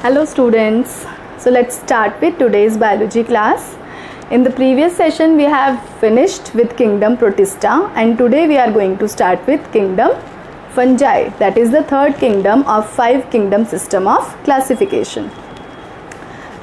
Hello students, so let's start with today's biology class. In the previous session we have finished with kingdom Protista and today we are going to start with kingdom Fungi, that is the third kingdom of 5 kingdom system of classification.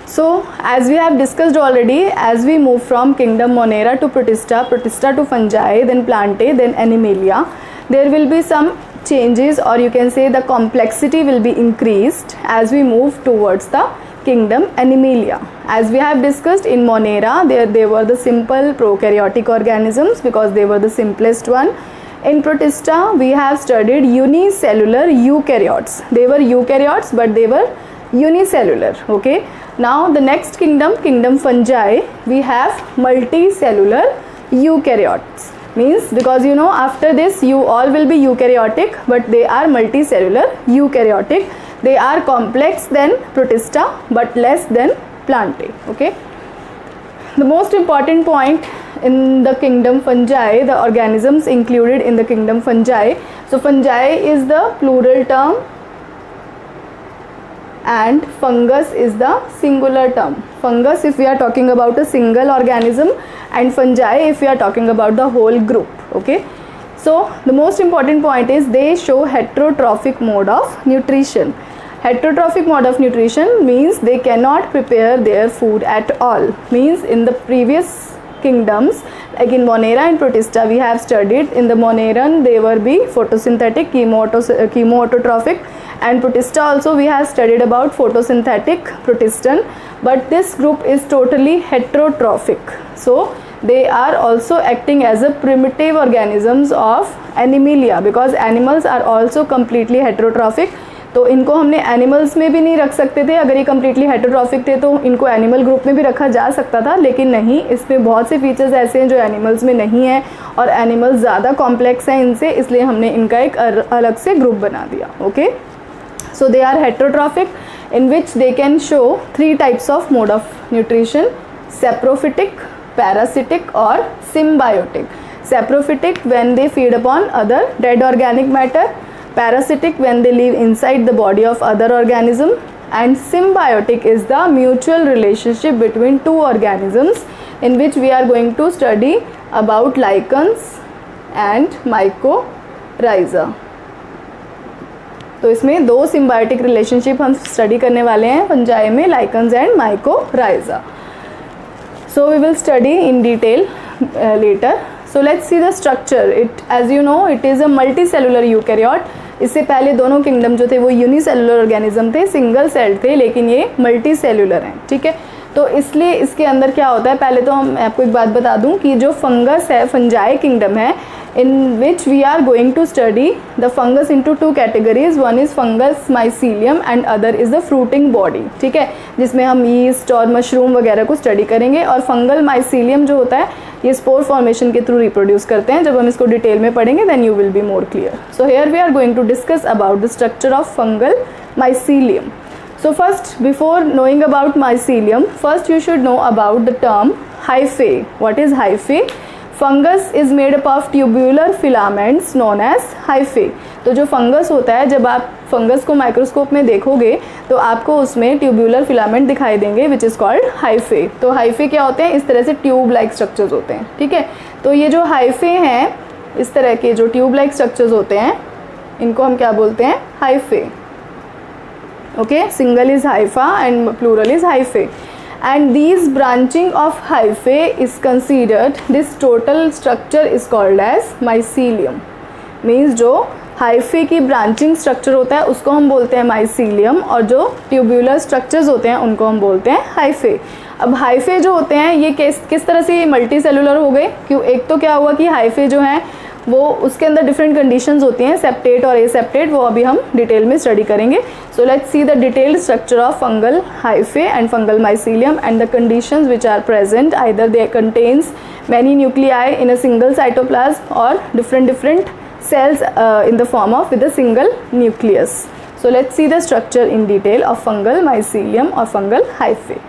So as we have discussed already, as we move from kingdom Monera to Protista, Protista to Fungi, then Plantae, then Animalia, there will be some changes, or you can say the complexity will be increased as we move towards the kingdom Animalia. As we have discussed in Monera, they were the simple prokaryotic organisms because they were the simplest one. In Protista, we have studied unicellular eukaryotes. They were eukaryotes but they were unicellular. Okay. Now the next kingdom, kingdom Fungi, we have multicellular eukaryotes. Means because you know after this you all will be eukaryotic, but they are multicellular eukaryotic. They are complex than Protista but less than Plantae. Okay. The most important point in the kingdom Fungi, the organisms included in the kingdom Fungi. So fungi is the plural term and fungus is the singular term. Fungus if we are talking about a single organism, and fungi if we are talking about the whole group. Okay, so the most important point is they show heterotrophic mode of nutrition. Heterotrophic mode of nutrition means they cannot prepare their food at all. Means in the previous kingdoms, like in Monera and Protista, we have studied in the Moneran they were be photosynthetic, chemoautotrophic, and Protista also we have studied about photosynthetic Protistan, but this group is totally heterotrophic. So they are also acting as a primitive organisms of Animalia because animals are also completely heterotrophic. तो इनको हमने animals में भी नहीं रख सकते थे, अगर ये कम्प्लीटली हेटरोट्रॉफिक थे तो इनको एनिमल ग्रुप में भी रखा जा सकता था, लेकिन नहीं, इसमें बहुत से फीचर्स ऐसे हैं जो एनिमल्स में नहीं है और एनिमल्स ज़्यादा कॉम्प्लेक्स हैं इनसे, इसलिए हमने इनका एक अलग से ग्रुप बना दिया. Okay, so they are heterotrophic in which they can show 3 types of mode of nutrition: saprophytic, parasitic और symbiotic. Saprophytic when they feed upon other dead organic matter, parasitic when they live inside the body of other organism, and symbiotic is the mutual relationship between 2 organisms in which we are going to study about lichens and mycorrhiza. तो इसमें 2 symbiotic relationship हम study करने वाले हैं fungi में, lichens and mycorrhiza. So we will study in detail later. So let's see the structure. It, as you know, it is a multicellular eukaryote. इससे पहले दोनों किंगडम जो थे वो यूनिसेलुलर ऑर्गेनिज्म थे, सिंगल सेल थे, लेकिन ये मल्टी सेलुलर हैं. ठीक है, तो इसलिए इसके अंदर क्या होता है, पहले तो मैं आपको एक बात बता दूं कि जो फंगस है, फंजाई किंगडम है, in which we are going to study the fungus into 2 categories. One is fungus mycelium and other is the fruiting body. ठीक है, जिसमें हम yeast और मशरूम वगैरह को स्टडी करेंगे, और फंगल माइसीलियम जो होता है ये स्पोर फॉर्मेशन के थ्रू रिप्रोड्यूस करते हैं. जब हम इसको डिटेल में पढ़ेंगे then you will be more clear. So here we are going to discuss about the structure of fungal mycelium. So first, before knowing about mycelium, first you should know about the term hyphae. What is hyphae? Fungus is made up of tubular filaments known as hyphae. तो जो fungus होता है, जब आप fungus को microscope में देखोगे तो आपको उसमें ट्यूब्यूलर फिलामेंट दिखाई देंगे विच इज़ कॉल्ड हाइफे. तो हाइफे क्या होते हैं, इस तरह से ट्यूब लाइक स्ट्रक्चर्स होते हैं. ठीक है, तो ये जो हाइफे हैं, इस तरह के जो ट्यूब लाइक स्ट्रक्चर्स होते हैं, इनको हम क्या बोलते हैं, hyphae. Okay, single is hypha and plural is hyphae. And these branching of hyphae is considered, this total structure is called as mycelium. Means जो hyphae की branching structure होता है उसको हम बोलते हैं mycelium, और जो tubular structures होते हैं उनको हम बोलते हैं hyphae. अब hyphae जो होते हैं ये किस तरह से मल्टी सेलुलर हो गए, क्यों, एक तो क्या हुआ कि hyphae जो हैं वो उसके अंदर डिफरेंट कंडीशंस होती हैं, सेप्टेट और एसेप्टेट, वो अभी हम डिटेल में स्टडी करेंगे. So let's see the detailed structure of fungal hyphae and fungal mycelium and the conditions which are present. Either they contains many nuclei in a single cytoplasm और different cells in the form of with a single nucleus. So let's see the structure in detail of fungal mycelium or fungal hyphae.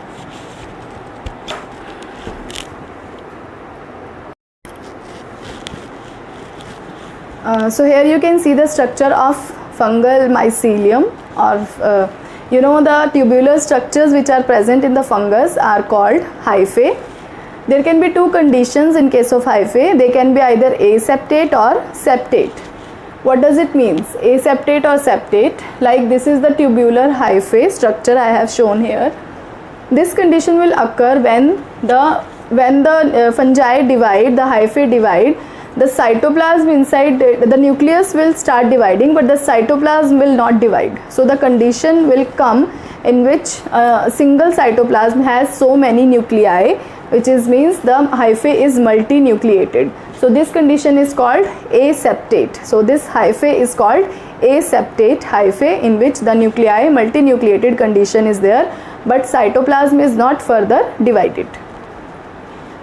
So here you can see the structure of fungal mycelium, or You know the tubular structures which are present in the fungus are called hyphae. There can be two conditions in case of hyphae. They can be either aseptate or septate. What does it mean? Aseptate or septate? Like this is the tubular hyphae structure I have shown here. This condition will occur when the fungi divide, the hyphae divide. The cytoplasm inside the nucleus will start dividing, but the cytoplasm will not divide. So the condition will come in which a single cytoplasm has so many nuclei, which means the hyphae is multinucleated. So this condition is called aseptate. So this hyphae is called aseptate hyphae, in which the nuclei multinucleated condition is there, but cytoplasm is not further divided.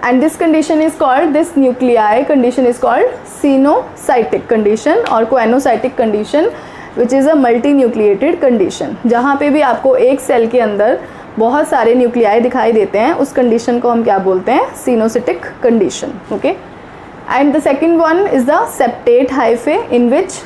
And this condition is called, this nuclei condition is called cenocytic condition or coenocytic condition, which is a multinucleated condition. जहाँ पे भी आपको एक cell के अंदर बहुत सारे nuclei दिखाई देते हैं, उस कंडीशन को हम क्या बोलते हैं? Coenocytic condition. Okay. And the second one is the septate hyphae, in which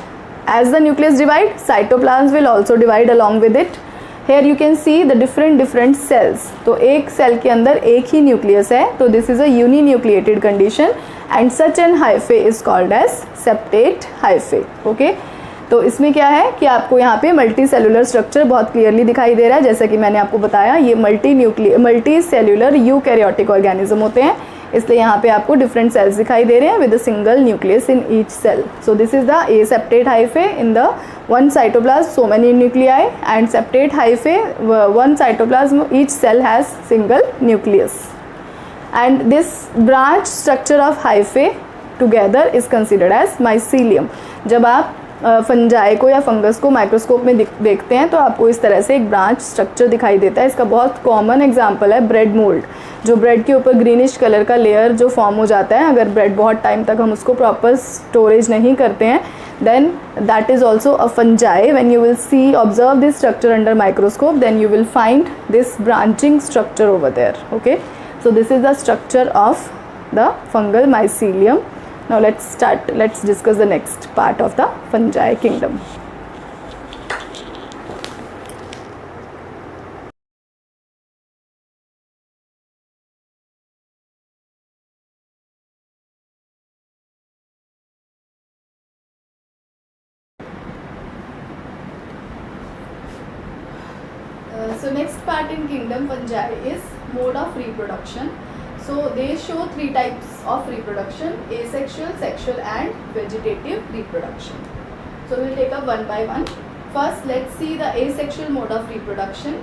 as the nucleus divide, cytoplasm will also divide along with it. Here you can see the different cells. तो एक cell के अंदर एक ही nucleus है, तो this is a uninucleated condition and such an hyphae is called as septate hyphae. Okay. तो इसमें क्या है कि आपको यहाँ पे मल्टी सेलुलर स्ट्रक्चर बहुत क्लियरली दिखाई दे रहा है. जैसा कि मैंने आपको बताया, ये मल्टी सेलुलर यूकैरियोटिक ऑर्गेनिज्म होते हैं, इसलिए यहाँ पे आपको डिफरेंट सेल्स दिखाई दे रहे हैं with a single nucleus in each cell. So this is the aseptate hyphae. In the one cytoplasm so many nuclei, and septate hyphae one cytoplasm each cell has single nucleus. And this branch structure of hyphae together is considered as mycelium. जब आप fungi को या fungus को microscope में देखते हैं तो आपको इस तरह से एक ब्रांच स्ट्रक्चर दिखाई देता है. इसका बहुत कॉमन एग्जांपल है ब्रेड मोल्ड. जो ब्रेड के ऊपर ग्रीनिश कलर का लेयर जो फॉर्म हो जाता है, अगर ब्रेड बहुत टाइम तक हम उसको प्रॉपर स्टोरेज नहीं करते हैं, then that is also a fungi. When you will observe this structure under microscope, then you will find this branching structure over there. Okay, so this is the structure of the fungal mycelium. Now let's discuss the next part of the fungi kingdom. So next part in kingdom fungi is mode of reproduction. So they show three types of reproduction: asexual, sexual and vegetative reproduction. So we'll take up one by one. First let's see the asexual mode of reproduction,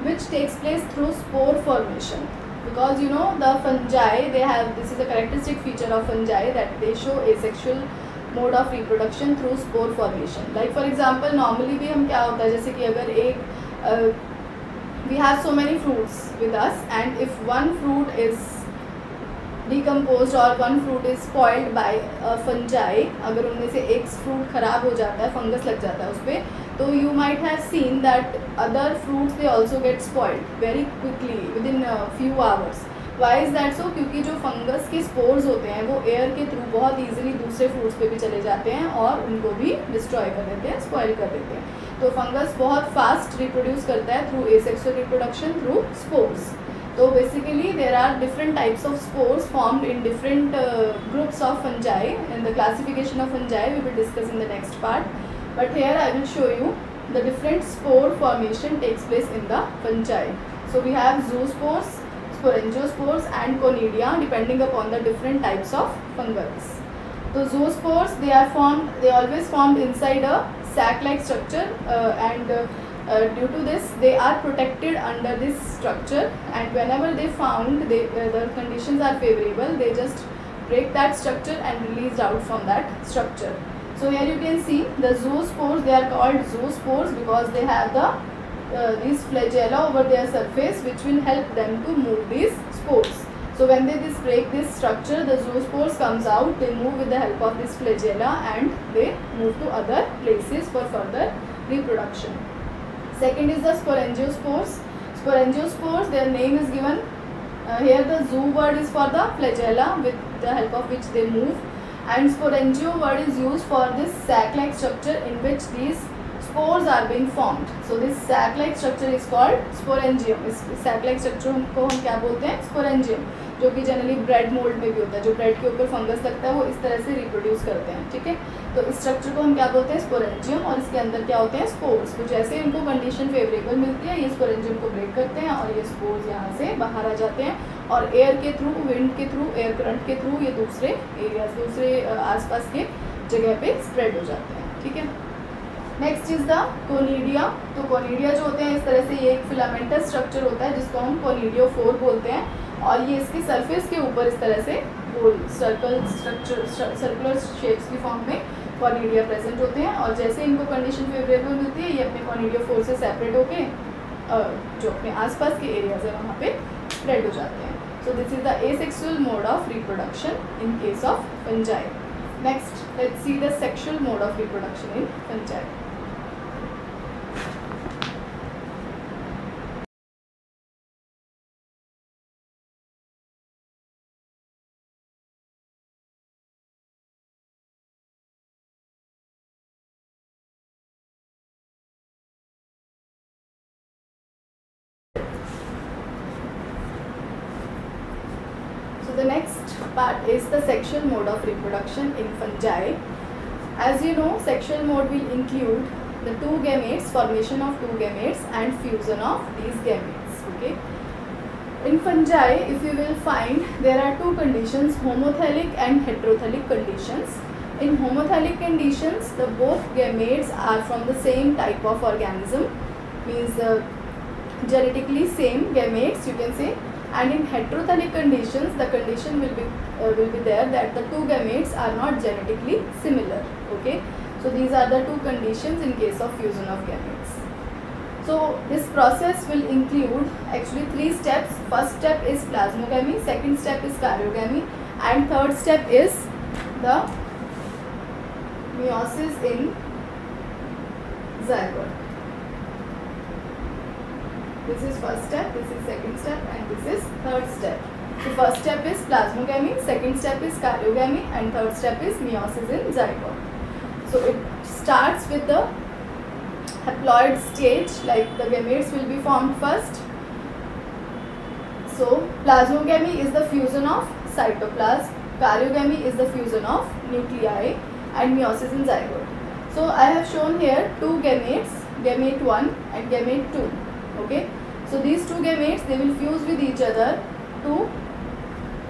which takes place through spore formation. Because you know the fungi, they have, this is a characteristic feature of fungi, that they show asexual mode of reproduction through spore formation. Like for example, normally भी हम क्या होता है, जैसे कि अगर एक we have so many fruits with us, and if one fruit is decomposed or one fruit is spoiled by a fungi, अगर उनमें से एक fruit खराब हो जाता है, फंगस लग जाता है उस पर, तो you might have seen that other fruits they also get spoiled very quickly within a few hours. Why is that so? क्योंकि जो फंगस के स्पोर्स होते हैं वो एयर के थ्रू बहुत ईजिली दूसरे फ्रूट्स पे भी चले जाते हैं और उनको भी डिस्ट्रॉय कर देते हैं, स्पॉइल कर देते हैं. तो फंगस बहुत फास्ट रिप्रोड्यूस करता है through asexual reproduction through spores. तो basically there are different types of spores formed in different groups of fungi. In the classification of fungi we will discuss in the next part, but here I will show you the different spore formation takes place in the fungi. So we have zoospores, sporangiosspores and conidia depending upon the different types of fungus. So zoospores, they always formed inside a sac-like structure, and due to this they are protected under this structure, and whenever they found the conditions are favorable, they just break that structure and release out from that structure. So here you can see the zoospores, they are called zoospores because they have these flagella over their surface which will help them to move these spores. So when they break this structure, the zoospores comes out, they move with the help of this flagella and they move to other places for further reproduction. Second is the sporangiospores. Sporangiospores, their name is given. Here the zoo word is for the flagella with the help of which they move, and sporangio word is used for this sac-like structure in which these spores are being formed. So this sac-like structure is called sporangium. इस sac-like structure को हम क्या बोलते हैं? sporangium, जो कि generally bread mould में भी होता है. जो ब्रेड के ऊपर फंगस लगता है वो इस तरह से रिप्रोड्यूस करते हैं. ठीक है, तो इस स्ट्रक्चर को हम क्या बोलते हैं? स्पोरेंजियम. और इसके अंदर क्या होते हैं? स्पोर्स. तो जैसे इनको कंडीशन फेवरेबल मिलती है ये स्पोरेंजियम को ब्रेक करते हैं और ये स्पोर्स यहाँ से बाहर आ जाते हैं और एयर के थ्रू, विंड के थ्रू, एयर करंट के थ्रू ये दूसरे एरियाज, दूसरे आसपास के जगह पे स्प्रेड हो जाते हैं. ठीक है, नेक्स्ट इज द कोनिडिया. तो कोनिडिया जो होते हैं इस तरह से ये एक फिलामेंटस स्ट्रक्चर होता है जिसको हम कोनिडियोफोर बोलते हैं और ये इसके सरफेस के ऊपर इस तरह से गोल सर्कल स्ट्रक्चर, सर्कुलर शेप्स की फॉर्म में कोनिडिया प्रेजेंट होते हैं और जैसे इनको कंडीशन फेवरेबल मिलती है ये अपने कोनिडियोफोर से सेपरेट होके जो अपने आसपास के एरियाज है वहाँ पे स्प्रेड हो जाते हैं. सो this is the asexual mode of reproduction in case of fungi. Next let's see the sexual mode of reproduction in fungi. The next part is the sexual mode of reproduction in fungi. As you know, sexual mode will include the two gametes, formation of two gametes and fusion of these gametes. Okay. In fungi, if you will find, there are two conditions, homothallic and heterothallic conditions. In homothallic conditions, the both gametes are from the same type of organism, means genetically same gametes you can say. And in heterothallic conditions, the condition will be there that the two gametes are not genetically similar. Okay, so these are the two conditions in case of fusion of gametes. So this process will include actually three steps. First step is plasmogamy, second step is karyogamy, and third step is the meiosis in zygote. This is first step, this is second step, and this is third step. So first step is plasmogamy, second step is karyogamy, and third step is meiosis in zygote. So it starts with the haploid stage, like the gametes will be formed first. So plasmogamy is the fusion of cytoplasm, karyogamy is the fusion of nuclei, and meiosis in zygote. So I have shown here two gametes, gamete 1 and gamete 2. Okay, so these two gametes, they will fuse with each other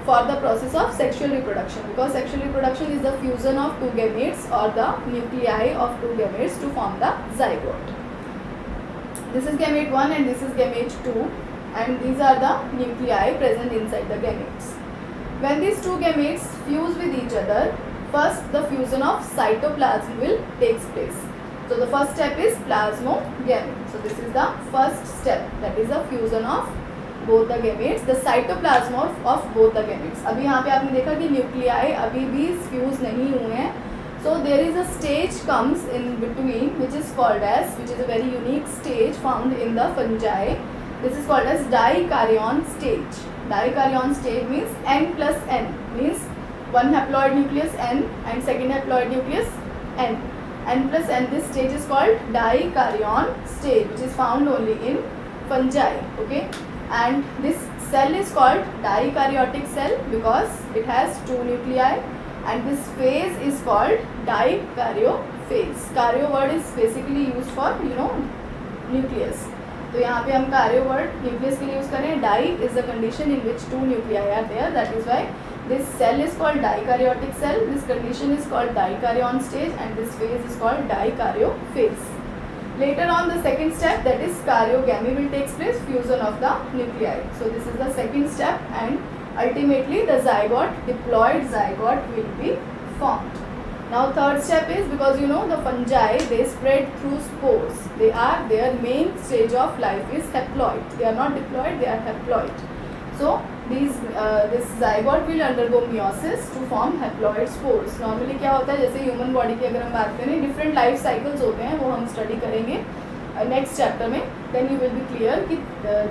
for the process of sexual reproduction, because sexual reproduction is the fusion of two gametes or the nuclei of two gametes to form the zygote. This is gamete 1 and this is gamete 2, and these are the nuclei present inside the gametes. When these two gametes fuse with each other, first the fusion of cytoplasm will take place. So the first step is plasmogamy. So this is the first step, that is the fusion of both the gametes, the cytoplasm of both the gametes. अभी यहाँ पे आपने देखा कि nuclei अभी भी fuse नहीं हुए हैं. So there is a stage comes in between which is called as, which is a very unique stage found in the fungi. This is called as dikaryon stage. Dikaryon stage means n plus n, means one haploid nucleus n and second haploid nucleus n. N plus n, this stage is called dikaryon stage, which is found only in fungi. Okay, and this cell is called dikaryotic cell because it has two nuclei, and this phase is called dikaryophase. Karyo word is basically used for nucleus. तो यहाँ पे हम कार्यो word nucleus के लिए use करें. Di is the condition in which two nuclei are there, that is why this cell is called dikaryotic cell, this condition is called dikaryon stage, and this phase is called dikaryophase. Later on the second step, that is karyogamy, will take place, fusion of the nuclei. So this is the second step, and ultimately the zygote, diploid zygote will be formed. Now third step is, because the fungi, they spread through spores. Their main stage of life is haploid. They are not diploid, they are haploid. So this zygote will undergo meiosis to form haploid spores. Normally क्या होता है, जैसे human body की अगर हम बात करें, different life cycles होते हैं, वो हम स्टडी करेंगे नेक्स्ट चैप्टर में. Then you will be clear कि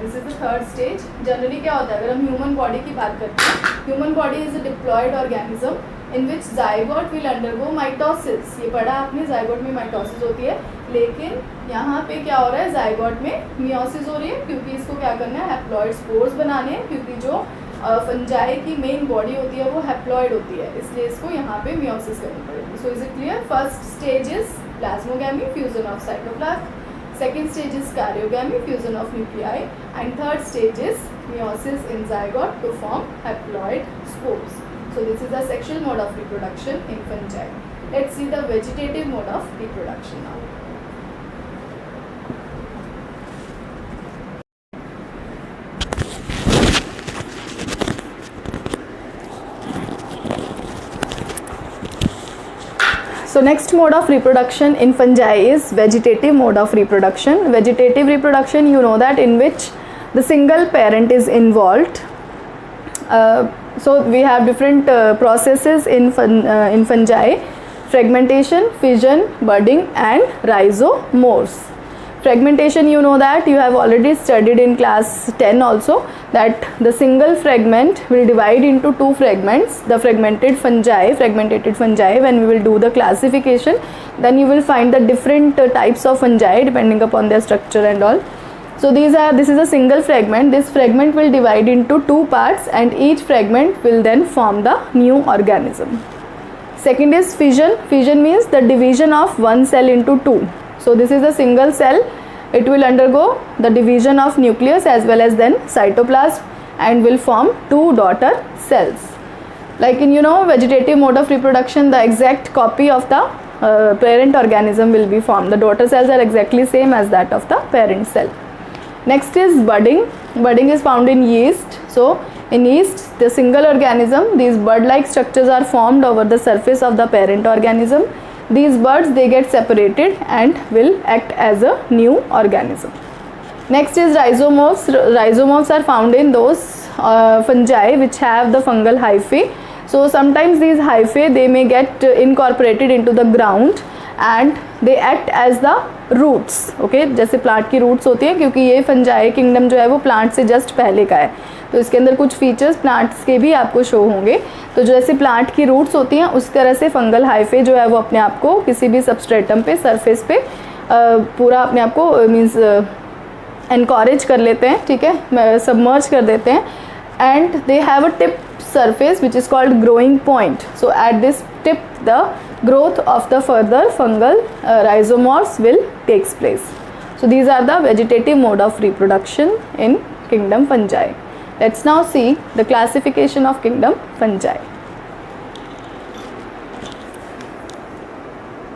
this is the third stage. Generally क्या होता है, अगर हम ह्यूमन बॉडी की बात करते हैं, human body is a diploid organism in which zygote will undergo mitosis. ये पढ़ा आपने, zygote में mitosis होती है, लेकिन यहाँ पे क्या हो रहा है, zygote में meiosis हो रही है, क्योंकि इसको क्या करना है, haploid spores बनाने हैं, क्योंकि जो फंजाई की मेन बॉडी होती है वो हैप्लॉइड होती है, इसलिए इसको यहाँ पे meiosis करनी पड़ेगी. So is it clear? First stage is plasmogamy, fusion of cytoplasm. Second stage is karyogamy, fusion of nuclei, and third stage is meiosis in zygote to form haploid spores. So this is the sexual mode of reproduction in fungi. Let's see the vegetative mode of reproduction now. So next mode of reproduction in fungi is vegetative mode of reproduction. Vegetative reproduction, you know that, in which the single parent is involved. So we have different processes in fungi: fragmentation, fission, budding, and rhizomorphs. Fragmentation, you know that, you have already studied in class 10 also, that the single fragment will divide into two fragments. The fragmented fungi, when we will do the classification, then you will find the different types of fungi depending upon their structure and all. So this is a single fragment. This fragment will divide into two parts, and each fragment will then form the new organism. Second is fission. Fission means the division of one cell into two. So this is a single cell. It will undergo the division of nucleus as well as then cytoplasm, and will form two daughter cells. Like in vegetative mode of reproduction, the exact copy of the parent organism will be formed. The daughter cells are exactly same as that of the parent cell. Next is budding. Budding is found in yeast. So in yeast, the single organism, these bud-like structures are formed over the surface of the parent organism. These buds, they get separated and will act as a new organism. Next is rhizomorphs. Rhizomorphs are found in those fungi which have the fungal hyphae. So sometimes these hyphae, they may get incorporated into the ground and they act as the roots. Okay, जैसे plant की roots होती है, क्योंकि ये fungi kingdom जो है वो plant से जस्ट पहले का है, तो इसके अंदर कुछ फीचर्स प्लांट्स के भी आपको शो होंगे. तो जैसे प्लांट की रूट्स होती हैं, उस तरह से फंगल हाइफे जो है वो अपने आप को किसी भी सबस्ट्रेटम पे, सरफेस पे पूरा अपने आप को मीन्स एनकरेज कर लेते हैं. ठीक है, सबमर्ज कर देते हैं. And they have a tip surface which is called growing point. So at this tip, the growth of the further fungal rhizomorphs will takes place. So these are the vegetative mode of reproduction in kingdom fungi. Let's now see the classification of kingdom fungi.